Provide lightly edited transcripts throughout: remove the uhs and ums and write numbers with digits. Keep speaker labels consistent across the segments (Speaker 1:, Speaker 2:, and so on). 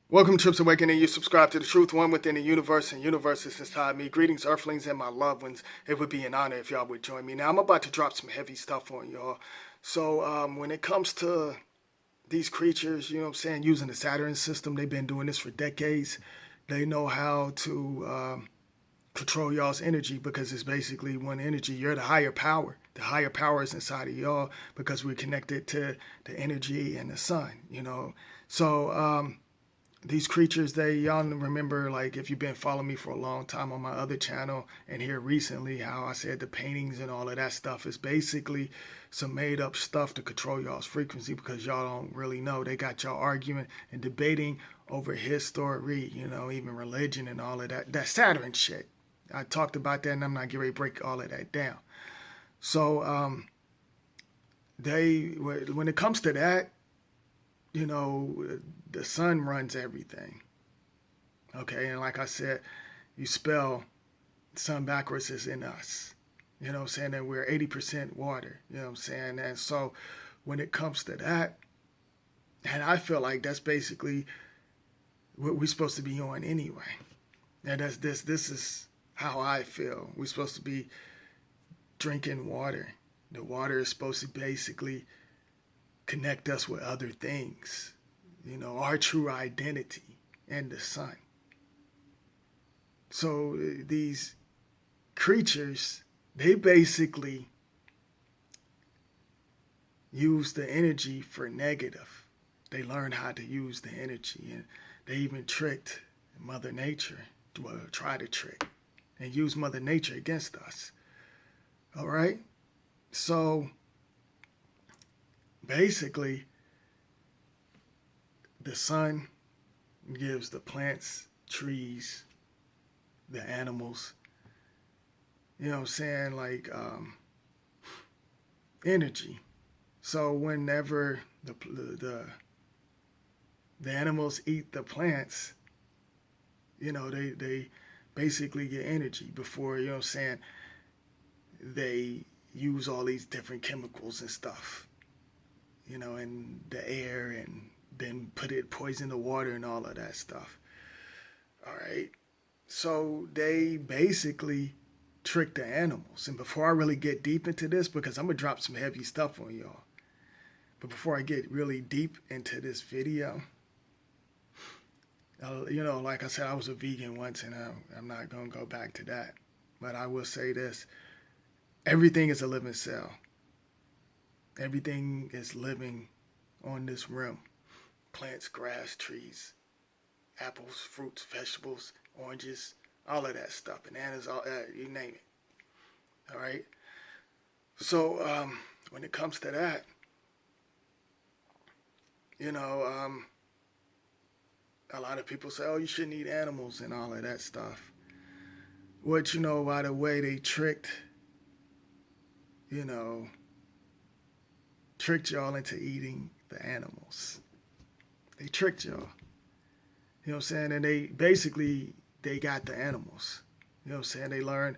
Speaker 1: Welcome to Trips Awakening. You subscribe to the truth, one within the universe, and universe is inside me. Greetings, earthlings and my loved ones. It would be an honor if y'all would join me. Now, I'm about to drop some heavy stuff on y'all. So, when it comes to these creatures, you know what I'm saying, using the Saturn system, they've been doing this for decades. They know how to control y'all's energy because it's basically one energy. You're the higher power. The higher power is inside of y'all because we're connected to the energy and the sun, you know. So, these creatures, y'all remember, like, if you've been following me for a long time on my other channel and here recently, how I said the paintings and all of that stuff is basically some made up stuff to control y'all's frequency because y'all don't really know. They got y'all arguing and debating over history, you know, even religion and all of that Saturn shit. I talked about that, and I'm not getting ready to break all of that down. So when it comes to that, you know, the sun runs everything. Okay, and like I said, you spell sun backwards is in us. You know what I'm saying? And we're 80% water. You know what I'm saying? And so when it comes to that, and I feel like that's basically what we're supposed to be on anyway. And this is how I feel. We're supposed to be drinking water. The water is supposed to basically connect us with other things. You know, our true identity and the sun. So these creatures, they basically use the energy for negative. They learn how to use the energy, and they even tricked Mother Nature, well, try to trick and use Mother Nature against us. All right? So basically, the sun gives the plants, trees, the animals, you know what I'm saying, like energy. So whenever the animals eat the plants, you know, they basically get energy before, you know what I'm saying, they use all these different chemicals and stuff, you know, in the air and then poison the water and all of that stuff. All right. So they basically trick the animals. And before I really get deep into this, because I'm going to drop some heavy stuff on y'all, but before I get really deep into this video, you know, like I said, I was a vegan once, and I'm not going to go back to that. But I will say this. Everything is a living cell. Everything is living on this rim. Plants, grass, trees, apples, fruits, vegetables, oranges, all of that stuff. Bananas, all you name it. All right. So when it comes to that, you know, a lot of people say, oh, you shouldn't eat animals and all of that stuff. Which, you know, by the way, they tricked y'all into eating the animals. They tricked y'all. You know what I'm saying? And they got the animals. You know what I'm saying? They learned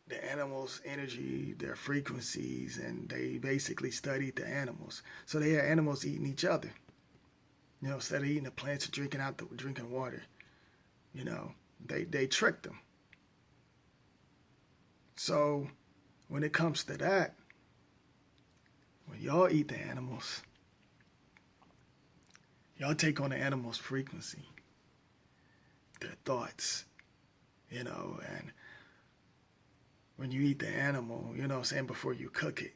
Speaker 1: the animals' energy, their frequencies, and they basically studied the animals. So they had animals eating each other. You know, instead of eating the plants or drinking water. You know, they tricked them. So when it comes to that, when y'all eat the animals, y'all take on the animal's frequency, their thoughts, you know, and when you eat the animal, you know what I'm saying, before you cook it,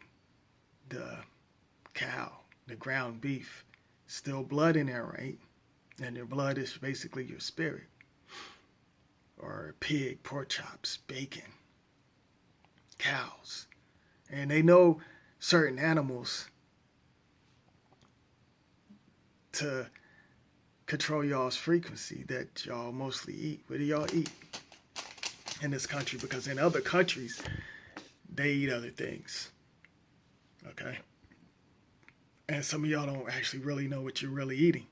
Speaker 1: the cow, the ground beef, still blood in there, right? And your blood is basically your spirit. Or pig, pork chops, bacon, cows. And they know certain animals to control y'all's frequency that y'all mostly eat. What do y'all eat in this country? Because in other countries, they eat other things. Okay? And some of y'all don't actually really know what you're really eating.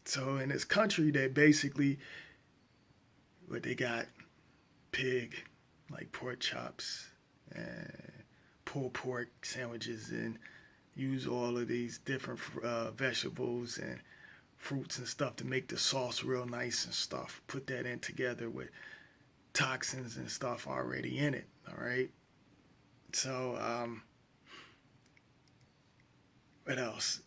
Speaker 1: So in this country, they basically, what they got, pig, like pork chops, and pulled pork sandwiches, and use all of these different vegetables and fruits and stuff to make the sauce real nice and stuff. Put that in together with toxins and stuff already in it. All right. So, what else?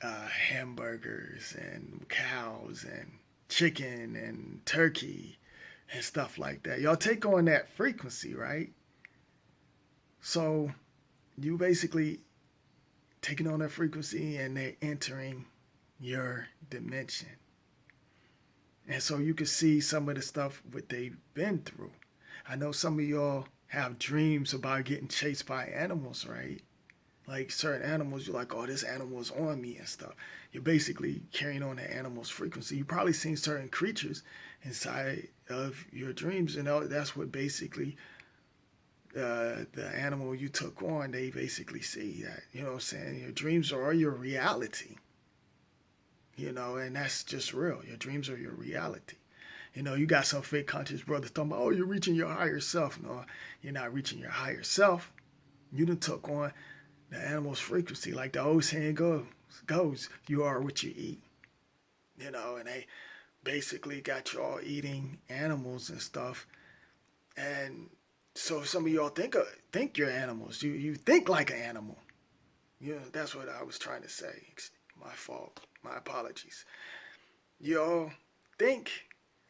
Speaker 1: Hamburgers and cows and chicken and turkey and stuff like that. Y'all take on that frequency, right? So you basically taking on that frequency and they're entering your dimension. And so you can see some of the stuff what they've been through. I know some of y'all have dreams about getting chased by animals, right? Like certain animals, you're like, oh, this animal is on me and stuff. You're basically carrying on the animal's frequency. You've probably seen certain creatures inside of your dreams, and that's what basically the animal you took on, they basically see that. You know what I'm saying? Your dreams are your reality. You know, and that's just real. Your dreams are your reality. You know, you got some fake conscious brothers talking about, oh, you're reaching your higher self. No, you're not reaching your higher self. You done took on the animal's frequency. Like the old saying goes, you are what you eat. You know, and they basically got y'all eating animals and stuff. And so some of y'all think you're animals. You think like an animal. You know, that's what I was trying to say. My fault. My apologies. Y'all think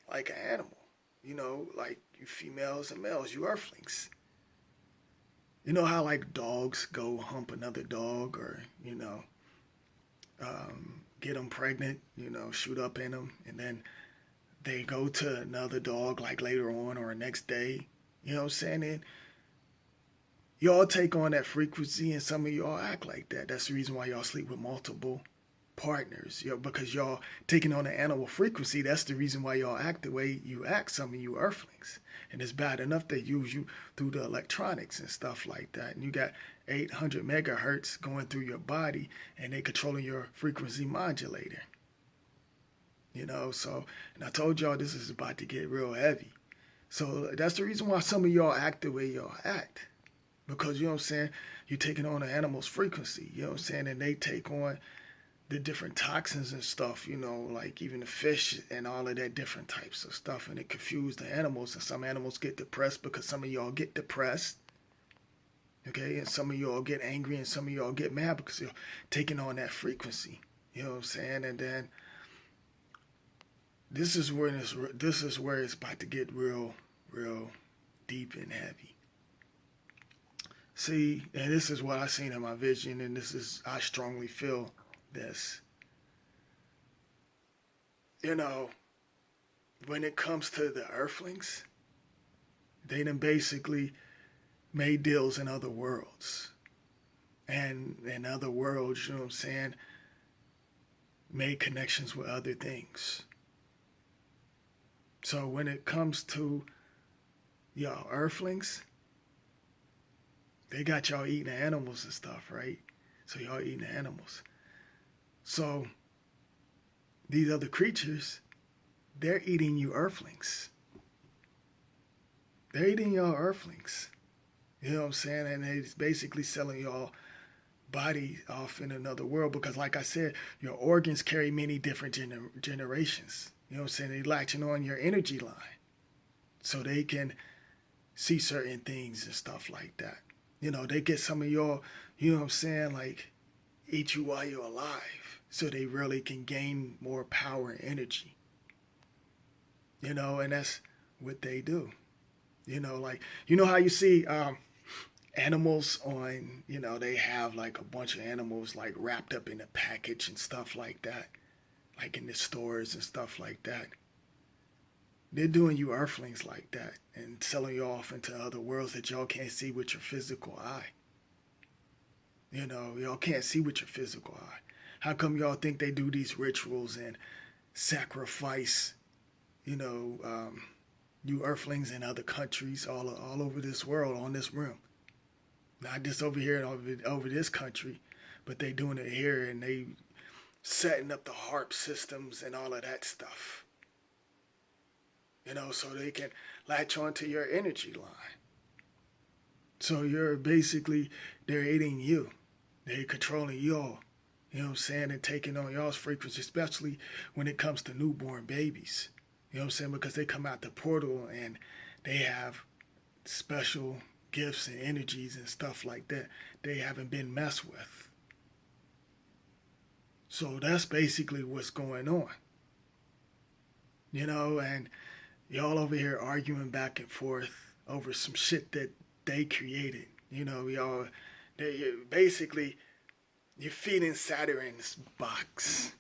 Speaker 1: like an animal. You know, like you females and males, you earthlings. You know how like dogs go hump another dog, or you know, get them pregnant, you know, shoot up in them, and then they go to another dog like later on or next day. You know what I'm saying? And y'all take on that frequency, and some of y'all act like that. That's the reason why y'all sleep with multiple partners, because y'all taking on the animal frequency. That's the reason why y'all act the way you act, some of you earthlings. And it's bad enough they use you through the electronics and stuff like that, and you got 800 megahertz going through your body, and they controlling your frequency modulator. You know, so, and I told y'all this is about to get real heavy. So that's the reason why some of y'all act the way y'all act, because you know what I'm saying, you're taking on the animal's frequency, you know what I'm saying, and they take on the different toxins and stuff, you know, like even the fish and all of that different types of stuff, and it confused the animals, and some animals get depressed because some of y'all get depressed, okay, and some of y'all get angry, and some of y'all get mad because you're taking on that frequency, you know what I'm saying, and then this is where it's about to get real deep and heavy. See, and this is what I seen in my vision, and I strongly feel this. You know, when it comes to the earthlings, they done basically made deals in other worlds. And in other worlds, you know what I'm saying, made connections with other things. So when it comes to y'all earthlings, they got y'all eating animals and stuff, right? So y'all eating animals. So these other creatures, they're eating you earthlings. They're eating y'all earthlings. You know what I'm saying? And they're basically selling y'all body off in another world, because like I said, your organs carry many different generations. You know what I'm saying? They latching on your energy line so they can see certain things and stuff like that. You know, they get some of y'all, you know what I'm saying, like eat you while you're alive, so they really can gain more power and energy. You know, and that's what they do. You know, like, you know how you see animals on, you know, they have like a bunch of animals like wrapped up in a package and stuff like that, like in the stores and stuff like that. They're doing you earthlings like that and selling you off into other worlds that y'all can't see with your physical eye. You know, y'all can't see with your physical eye. How come y'all think they do these rituals and sacrifice, you know, you earthlings in other countries all over this world, on this rim? Not just over here over this country, but they doing it here, and they setting up the harp systems and all of that stuff. You know, so they can latch onto your energy line. So you're basically, they're eating you. They're controlling y'all. You know what I'm saying? And taking on y'all's frequency, especially when it comes to newborn babies. You know what I'm saying? Because they come out the portal and they have special gifts and energies and stuff like that. They haven't been messed with. So that's basically what's going on. You know, and y'all over here arguing back and forth over some shit that they created. You know, y'all, they basically, you're feeding Saturn's box.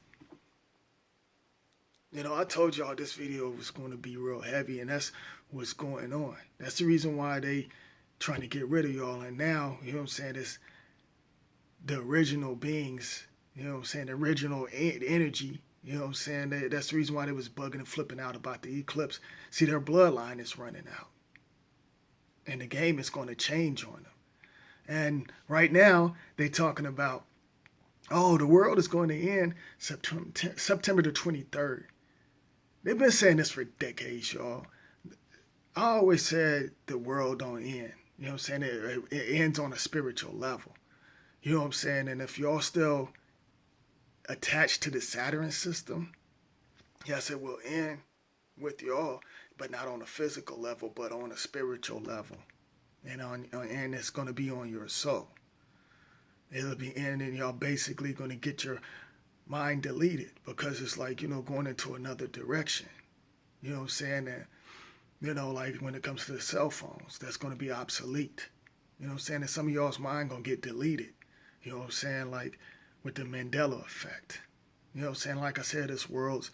Speaker 1: You know, I told y'all this video was going to be real heavy, and that's what's going on. That's the reason why they trying to get rid of y'all. And now, you know what I'm saying, it's the original beings, you know what I'm saying, the original energy, you know what I'm saying, that's the reason why they was bugging and flipping out about the eclipse. See, their bloodline is running out. And the game is going to change on them. And right now, they're talking about, oh, the world is going to end September the 23rd. They've been saying this for decades, y'all. I always said the world don't end. You know what I'm saying? It ends on a spiritual level. You know what I'm saying? And if y'all still attached to the Saturn system, yes, it will end with y'all, but not on a physical level, but on a spiritual level. And it's going to be on your soul. It'll be ending, y'all basically going to get your mind deleted because it's like, you know, going into another direction. You know what I'm saying? And, you know, like when it comes to the cell phones, that's going to be obsolete. You know what I'm saying? And some of y'all's mind going to get deleted. You know what I'm saying? Like with the Mandela effect. You know what I'm saying? Like I said, this world's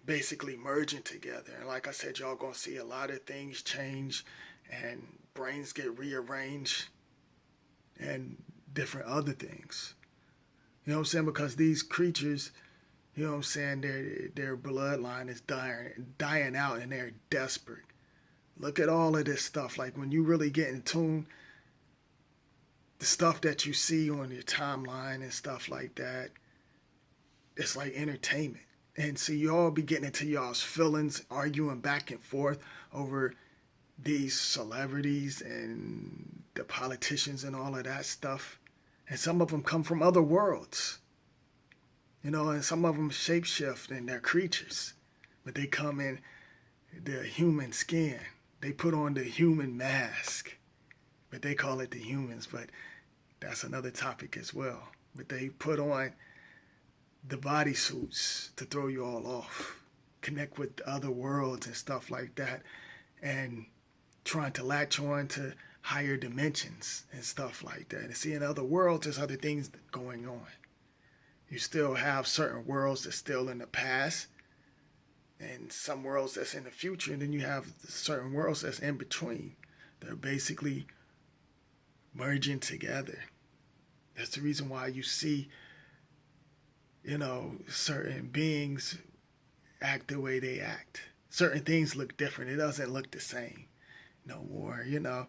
Speaker 1: basically merging together. And like I said, y'all going to see a lot of things change and brains get rearranged and different other things. You know what I'm saying? Because these creatures, you know what I'm saying, their bloodline is dying out and they're desperate. Look at all of this stuff. Like when you really get in tune, the stuff that you see on your timeline and stuff like that, it's like entertainment. And see, y'all be getting into y'all's feelings, arguing back and forth over these celebrities and the politicians and all of that stuff. And some of them come from other worlds. You know, and some of them shapeshift and they're creatures. But they come in the human skin. They put on the human mask. But they call it the humans. But that's another topic as well. But they put on the bodysuits to throw you all off. Connect with other worlds and stuff like that. And trying to latch on to higher dimensions and stuff like that. And see, in other worlds, there's other things going on. You still have certain worlds that's still in the past and some worlds that's in the future. And then you have certain worlds that's in between. They're basically merging together. That's the reason why you see, you know, certain beings act the way they act. Certain things look different. It doesn't look the same no more, you know.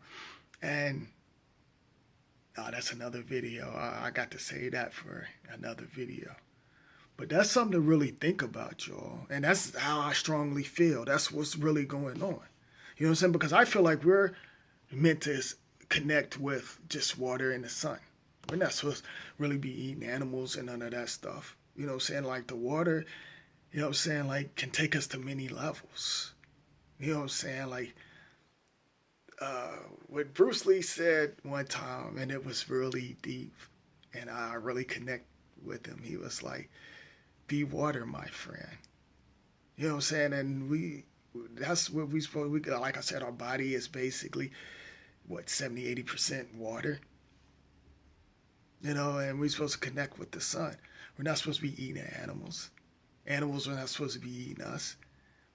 Speaker 1: And that's another video. I got to say that for another video. But that's something to really think about, y'all. And that's how I strongly feel. That's what's really going on. You know what I'm saying? Because I feel like we're meant to connect with just water and the sun. We're not supposed to really be eating animals and none of that stuff. You know what I'm saying? Like the water, you know what I'm saying? Like can take us to many levels. You know what I'm saying? Like, what Bruce Lee said one time, and it was really deep, and I really connect with him. He was like, be water, my friend. You know what I'm saying? And that's what we supposed, like I said, our body is basically, 70-80% water. You know, and we're supposed to connect with the sun. We're not supposed to be eating animals. Animals are not supposed to be eating us.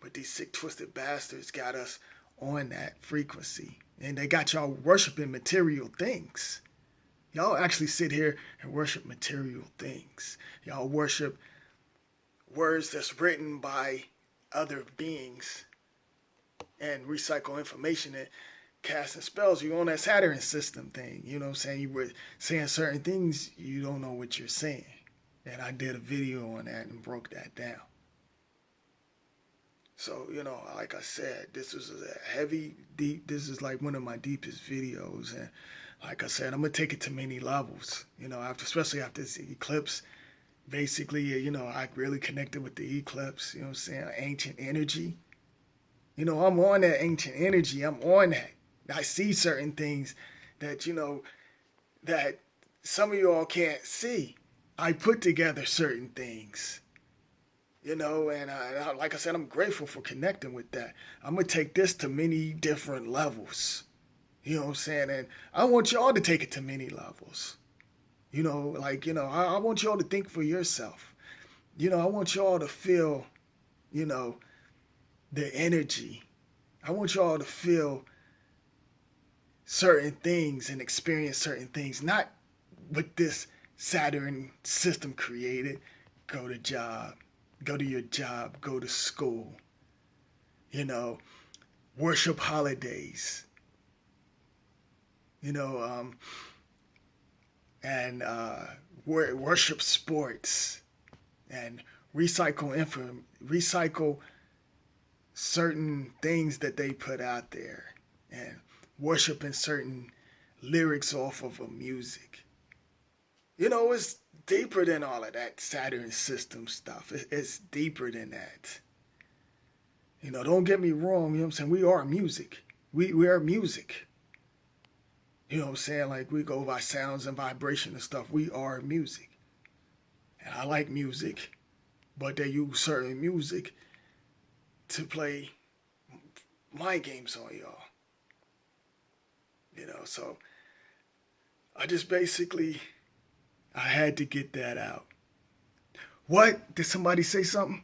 Speaker 1: But these sick, twisted bastards got us on that frequency. And they got y'all worshiping material things. Y'all actually sit here and worship material things. Y'all worship words that's written by other beings and recycle information and casting spells. You're on that Saturn system thing. You know what I'm saying? You were saying certain things, you don't know what you're saying. And I did a video on that and broke that down. So, you know, like I said, this was a heavy, deep, this is like one of my deepest videos. And like I said, I'm going to take it to many levels, you know, especially after this eclipse. Basically, I really connected with the eclipse, you know what I'm saying? Ancient energy. I'm on that ancient energy. I'm on that. I see certain things that, that some of y'all can't see. I put together certain things, and like I said, I'm grateful for connecting with that. I'm going to take this to many different levels, you know what I'm saying? And I want y'all to take it to many levels. I want y'all to think for yourself. I want y'all to feel, you know, the energy. I want y'all to feel certain things and experience certain things, not with this Saturn system created. Go to job, go to your job, go to school, you know, worship holidays, you know, and worship sports and recycle certain things that they put out there and worshiping certain lyrics off of a music. It's deeper than all of that Saturn system stuff. It's deeper than that. Don't get me wrong, you know what I'm saying? We are music. We are music. You know what I'm saying? Like we go by sounds and vibration and stuff. We are music. And I like music, but they use certain music to play mind games on y'all. So I just basically I had to get that out. What? Did somebody say something?